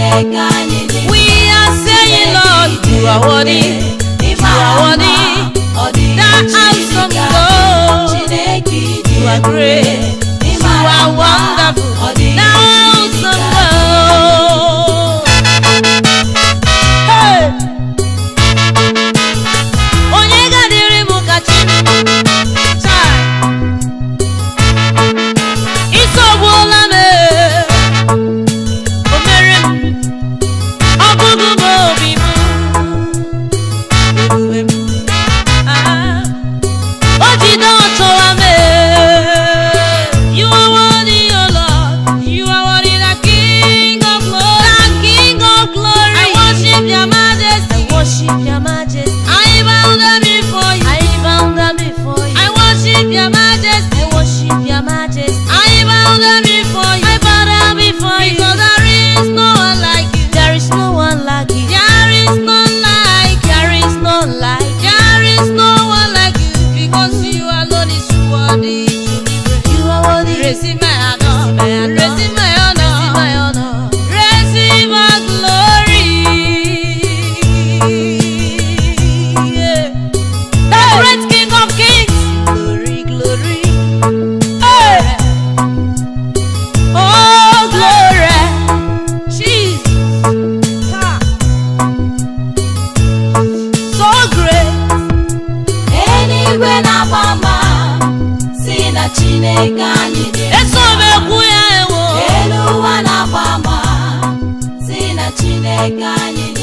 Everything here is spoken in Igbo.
We are saying, Lord, you are worthy. You are worthy. That awesome God. You are great. You are wonderful. That awesome God. Hey. Onyega diri mukachi. Chai. Iso bola me. Omerim. Ogugu mobi mu. Ojido towa me. You are worthy, O Lord. You are worthy, the King of glory. The King of glory. I worship your majesty. I worship your majesty. I bow down before you. I bow down before you. I worship your majesty. I worship your majesty. I bow down before you. I bow down before you. Because there is no one like you. There is no one like you. There is none like. There is none like. There is no one like you. Because you alone is worthy to be praised. You are worthy. Receive my honor. Receive my honor. Receive my honor. Receive my glory. Yeah. The great King of Kings. Glory, glory. Hey. Oh, glory. Jesus. Ha. So great. Anywhere na mama, si na Chineke anyị dị. Eso mekwu ya ewo. Elu ụwa na mama, si na Chineke anyị dị.